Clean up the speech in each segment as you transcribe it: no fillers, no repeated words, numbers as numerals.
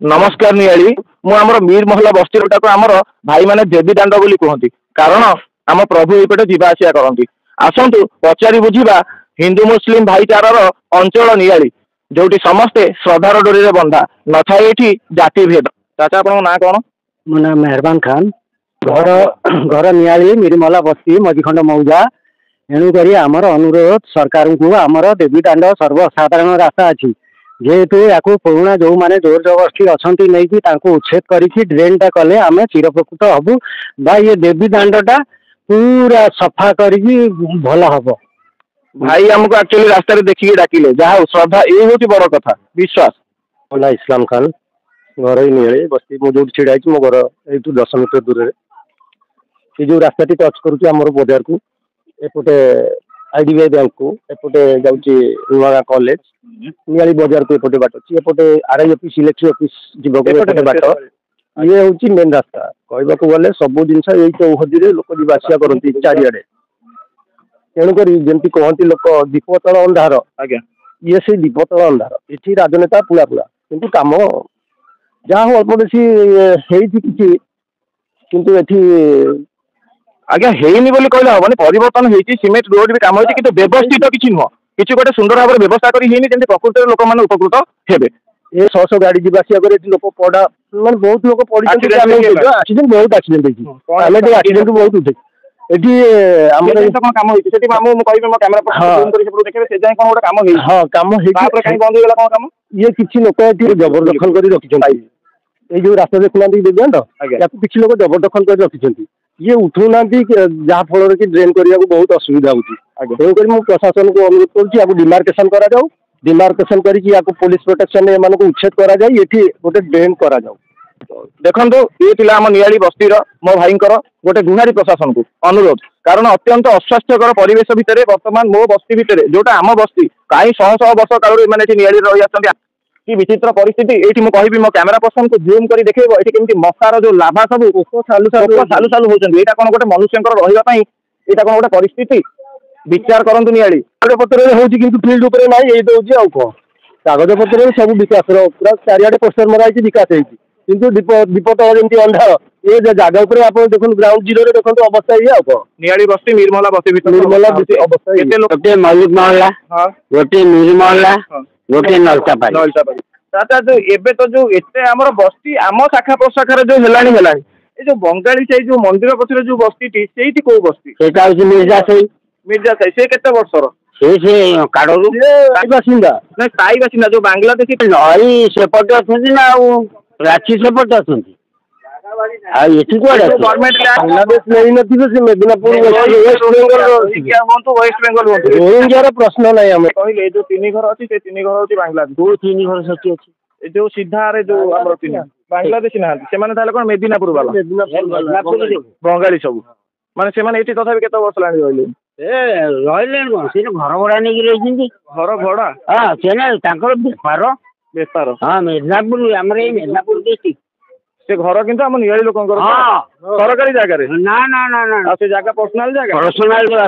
नमस्कार नियाली मु आमर मीर महला बस्ती आमर भाई माने देवी दांड बोली कहती कारण आम प्रभु एपटे जीवा आसिया करती आसतु पचारि बुझा हिंदू मुस्लिम भाईचारार अंचल नियाली जोटी समस्ते श्रद्धार डोरी बंधा न था ये जाति भेद। चाचा आप ना कौन? मो ना मेहरबान खान घर घर नियाली मिरीमला बस्ती मझीखंड मौजा एणुक आमर अनुरोध सरकार को आमर देवी दांड सर्वसाधारण रास्ता अच्छी जेहेतु या पुराणा जो मैंने जोर जबरदस्ती अच्छा नहीं उच्छेद करके ड्रेनटा कले आम चिरप्रकृत हबू बा ये देवी दांडटा पूरा सफा कर भल हम भाई आमको एक्चुअली रास्ता देखिए डाकिले जहाँ श्रद्धा ये हूँ बड़ कथा विश्वास। ओला इस्लाम खान घर ही नियाली बस्ती मुझे छिड़ा मो घर ये 10 मीटर दूर ये जो रास्ता टच कर बजार को एपटे आईडीबीआई बैंक को एपटे जाऊँगी नुआ कॉलेज नियाली बजार को एपटे बाट अच्छी एपटे आरआई ऑफिस इलेक्ट्री ऑफिस जीवन बाट ये हूँ मेन रास्ता कहवाक गले सब जिन चौहदी लोक जीवासिया करती चारिड़े तेणुक जमी कहती लोक दीपतल अंधार आज्ञा ये से दीपतल अंधार ये राजनेता पुला पुला किंतु काम जहाँ हूँ अल्प बेसी किंतु एठी आज्ञा हेनी बोली कहले हबनी परिवर्तन हेची सीमेंट रोड भी काम होची किंतु व्यवस्थित किछि नुह किछि गोटे सुंदर भाव व्यवस्था करी हेनी जेंति प्रकृति लोक माने उपकृत हेबे ये 100 गाड़ी जीवासिया करे लोक पड़ा माने बहुत लोक पड़ी एक्सीडेंट बहुत एक्सीडेंट होची आमे जे एक्सीडेंट बहुत उठे एठी हमर कोन काम होची सेठी मामू मु कहबे मो कैमरा पर जूम करी सेपरो देखबे से जाय कोन गोटे काम हेई हां काम हेई तापर काई बंद होइला कोन काम ये किछि लोक एठी जबरदखल करी रखिछन ये जो रास्ता देखुना देबेंड या किछि लोक जबरदखल करी रखिछन ये उठुना जहाँ फल कि ड्रेन करने को बहुत असुविधा होगी तेणुक प्रशासन को अनुरोध करुँच डिमार्केशन करा डिमार्केशन करके पुलिस प्रोटेक्शन एम उच्छेद करा ये गोटे ड्रेन करा देखो ये पिला आम नियाली बस्तीर मो भाई गोटे गुहारी प्रशासन को अनुरोध कारण अत्यंत अस्वास्थ्यकर परिवेश भितर बर्तमान मो बस्ती भितर जोटा आम बस्ती कहीं शह शह वर्ष काल मैंने नियाली रही आसती कि विचित्र परिस्थिति ये मुझे मो कैमेरा पर्सन को जूम कर देखेब ये केमती मशार जो लाभा सब सालू सालू होती यहाँ कौन गोटे मनुष्य रही यहाँ कौन गोटे परिस्थिति विचार करतु नियाली कागज पत्र हो फिल्ड उपर ना ये दौर आउ कौन कागज पत्र सब विकास पूरा चारिड़े पोस्टर मराई विकास किंतु दीपतल जमी अंधार ये जगह पर आप देखो ग्राउंड जीरो देखो अवस्था ये आउ कौन नियाली बस्ती निर्मला बस्ती निर्मला अवस्था गोटे मल्लिक महला गोटे निर्मला गोटे नलतापाड़ी चाचा जो एबे तो जो एते हमर बस्ती आम शाखा प्रशाखा जो हेलानी हेलानी ए जो बंगाली साई जो मंदिर पछरे जो बस्तीटी सेठी को बस्ती सेटा होची मिर्जा साई से केते वर्षर से काडरू ताई बासिंदा ना ताई बासिंदा जो बांग्लादेशी नई सेपटे अछंती ना रांची सेपटे अछंती गवर्नमेंट बांग्लादेश नहीं नथी से मेदिनापुर वेस्ट बेंगल रोहिंग्यार प्रश्न नहीं हमें कहले जो 3 घर अछि से 3 घर होची बांग्लादेश 2-3 घर सच्ची अछि जो सीधा रे जो हमर 3 बांग्लादेशी ना से माने ताले कोन मेदिनापुर वाला बंगाली सब माने से माने एठी तथापि केते वर्ष लानी रहले रहले कोन से घर भड़ा नै रहिसिंती घर भड़ा हां से ना तांकर बेपार हां मेदिनापुर हमरे मेदिनापुर डिस्ट्रिक्ट से घर किंतु हम नियाली लोक सरकारी जगह ना ना ना ना से जगह पर्सनल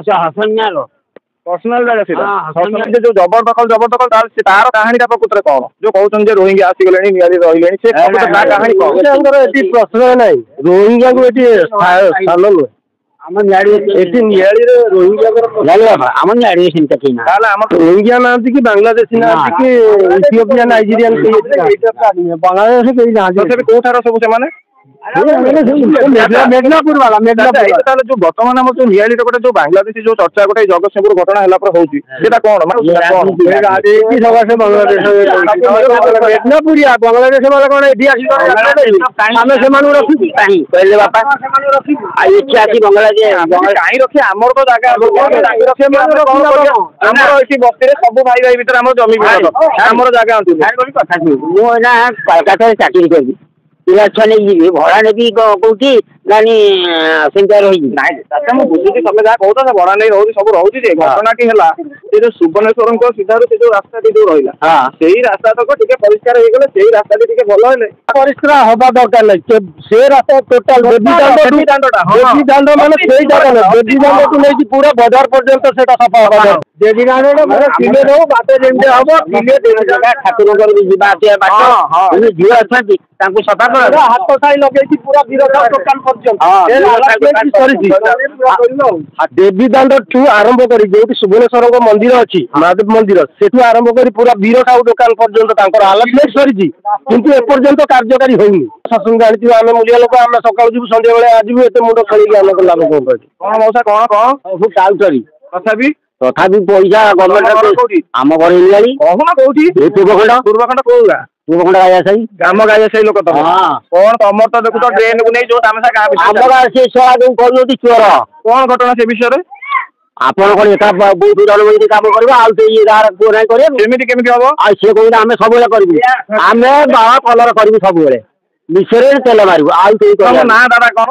हसन्यार पर्सनल जगह जो जबरदखल तार कहानी प्रकृत कौन जो कहते रोहिंग्या आसीगले नियाली रही से कहानी कौन प्रश्न ना रोहिंग्या को स्थान नुहे आम नियाली रोहिंग्या आम नियाली चिंता की रोहिंग्या ना कि बांग्लादेशी ना कि इथियोपिया नाइजीरियन बांग्लादेश कहीं ना कौटार सब से मेदिनापुर वाला जो बर्तमान आम जो नियाली गोटे जो बांग्लादेशी जो चर्चा गोटे जगतसिंहपुर घटना है होती कौन मेदिनापुर बांग्लादेश वाला कौन रखी बापा कहीं रखी आमर तो जगह बस्ती सब भाई भाई भर जमी आमर जगह मुझे कलकाता चाकरी करी ପିଲା ଛୁଆ ନେଇକି ଯିବି ଭଡ଼ା ନେବି କୋଉଠି ନାନି ସେମିତି ରହିଯିବି। ନାଇଁ ଚାଚା ମୁଁ ବୁଝୁଛି ତମେ ଯାହା କହୁଛ ସେ ଭଡ଼ା ନେଇ ରହୁଛି ସବୁ ରହୁଛି ଯେ ଘଟଣାଟି ହେଲା ସେ ଯୋଉ ସୁବର୍ଣ୍ଣେଶ୍ୱରଙ୍କ ସିଧାରୁ ସେ ଯୋଉ ରାସ୍ତାଟି ଯୋଉ ରହିଲା ସେଇ ରାସ୍ତା ତକ ଟିକେ ପରିଷ୍କାର ହେଇଗଲେ ସେଇ ରାସ୍ତାଟି ଟିକେ ଭଲ ହେଲେ ପରିଷ୍କାର ହବା ଦରକାର ନାହିଁ। ସେ ରାସ୍ତା ଟୋଟାଲ ବେଦି ଦାଣ୍ଡ ମାନେ ସେଇ ଜାଗା ନାହିଁ। ବେଦି ଦାଣ୍ଡକୁ ନେଇକି ପୁରା ବଜାର ପର୍ଯ୍ୟନ୍ତ ସେଟା ସଫା ହବା ଦରକାର। ବେଦି ଦାଣ୍ଡ କିଲେ ଦଉ ବାଟ ଯେମିତି ହବ ଠାକୁରଙ୍କର ବି ଯିବା ଆସିବା ବାଟ ଝିଅ ଅଛନ୍ତି ତାଙ୍କୁ ସଫା କର ହାତ ସାଇ ଲଗେଇକି ପୁରା ବୀରସାଉ ଦୋକାନ ପର୍ଯ୍ୟନ୍ତ ଦେବୀ ଦାଣ୍ଡଠୁ ଆରମ୍ଭ କରି ଯୋଉଠି ସୁବର୍ଣ୍ଣେଶ୍ୱରଙ୍କ ମନ୍ଦିର ଅଛି ମହାଦେବ ମନ୍ଦିର ସେଠୁ ଆରମ୍ଭ କରି ପୁରା ବୀରସାଉ ଦୋକାନ ପର୍ଯ୍ୟନ୍ତ ତାଙ୍କର ଆଲଟମେଣ୍ଟ ସରିଛି କିନ୍ତୁ ଏପର୍ଯ୍ୟନ୍ତ କାର୍ଯ୍ୟକାରୀ ହଉନି। ଶାସନ ଜାଣିଥିବ ଆମେ ମୂଲିଆ ଲୋକ ଆମେ ସକାଳୁ ଯିବୁ ସନ୍ଧ୍ୟାବେଳେ ଆସିବୁ ଏତେ ମୁଣ୍ଡ ଖେଳିକି ଆମେ ଲାଭ କଣ ପାଇଛୁ। କଣ ମଉସା କଣ ଟାଉଟରି ତଥାପି ପଇସା ଗଭର୍ଣ୍ଣମେଣ୍ଟ ଆମ ଘରେ ହେଇଗଲାଣି କହୁନ କୋଉଠି ପୂର୍ବଖଣ୍ଡ କୋଉ ଗାଁ ପୂର୍ବଖଣ୍ଡ ଗାଈ ସାହି ଗ୍ରାମ ଗାଈ ସାହି ଲୋକ ତମ କଣ ତମର ତ ଦେଖୁଛ ଡ୍ରେନକୁ ନେଇ ଯୋଉ ତାମସା ଗାଁ ଆମ ଗାଁ ସେ ଛୁଆ ଯୋଉ କରୁଛନ୍ତି ଚୋର କଣ ଘଟଣା ସେ ବିଷୟରେ ଆପଣ କଣ ଏକା ବହୁତ ଜଣବୈକି କାମ କରିବ ଆଉ ସେଇ ଗାଁର ପୁଅ ନାହିଁ କରିବାକୁ କେମିତି କେମିତି ହବ ଆଉ ସିଏ କହୁଛନ୍ତି ଆମେ ସବୁବେଳେ କରିବୁ ଆମେ ବାହା କଲର କରିବୁ ସବୁବେଳେ ବିଷୟରେ ତେଲ ମାରିବୁ ଆଉ କେହି ତମ ନାଁ ଦାଦା କଣ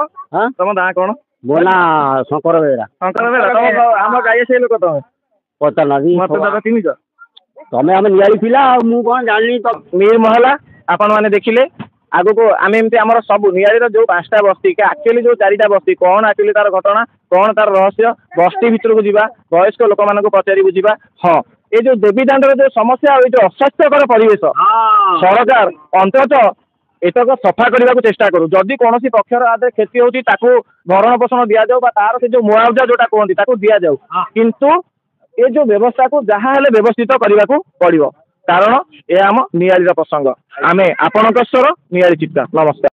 ତମ ନାଁ କଣ ମୋ ନାଁ ଶଙ୍କର ବେହେରା। ଶଙ୍କର ବେହେରା ଆମ ଗାଈ ସାହି ଲୋକ ତମେ ପଚାରୁନାହାନ୍ତି ମତେ ଦାଦା ଚିହ୍ନିଛ ତମେ ଆମେ ନିଆଳି ପିଲା ଆଉ ମୁଁ କଣ ଜାଣିନି ତ ମୀର ମହଲା ଆପଣ ମାନେ ଦେଖିଲେ ଆଗକୁ ଆମେ ଏମିତି ଆମର ସବୁ ନିଆଳିର ଯୋଉ 5ଟା ବସ୍ତି ଆକ୍ଚୁଆଲି ଯୋଉ 4ଟା ବସ୍ତି କଣ ଆକ୍ଚୁଆଲି ତାର ଘଟଣା କଣ ତାର ରହସ୍ୟ ବସ୍ତି ଭିତରକୁ ଯିବା ବୟସ୍କ ଲୋକମାନଙ୍କୁ ପଚାରି ବୁଝିବା। ହଁ ଏ ଯୋଉ ଦେବୀ ଦାଣ୍ଡର ଯୋଉ ସମସ୍ୟା ଆଉ ଏଇ ଯୋଉ ଅସ୍ୱାସ୍ଥ୍ୟକର ପରିବେଶ ସରକାର ଅନ୍ତତଃ ଏତକ ସଫା କରିବାକୁ ଚେଷ୍ଟା କରୁ। ଯଦି କୌଣସି ପକ୍ଷର ଆଦେ କ୍ଷତି ହଉଛି ତାକୁ ଭରଣ ପୋଷଣ ଦିଆଯାଉ ବା ତାର ସେ ଯୋଉ ମୁଆବଜା ଯୋଉଟା କୁହନ୍ତି ତାକୁ ଦିଆଯାଉ କିନ୍ତୁ ଏ ଯୋଉ ବ୍ୟବସ୍ଥାକୁ ଯାହା ହେଲେ ବ୍ୟବସ୍ଥିତ କରିବାକୁ ପଡିବ କାରଣ ଏ ଆମ ନିଆଳିର ପ୍ରସଙ୍ଗ। ଆମେ ଆପଣଙ୍କ ସ୍ୱର ନିଆଳି ଚିତ୍ତା। ନମସ୍କାର।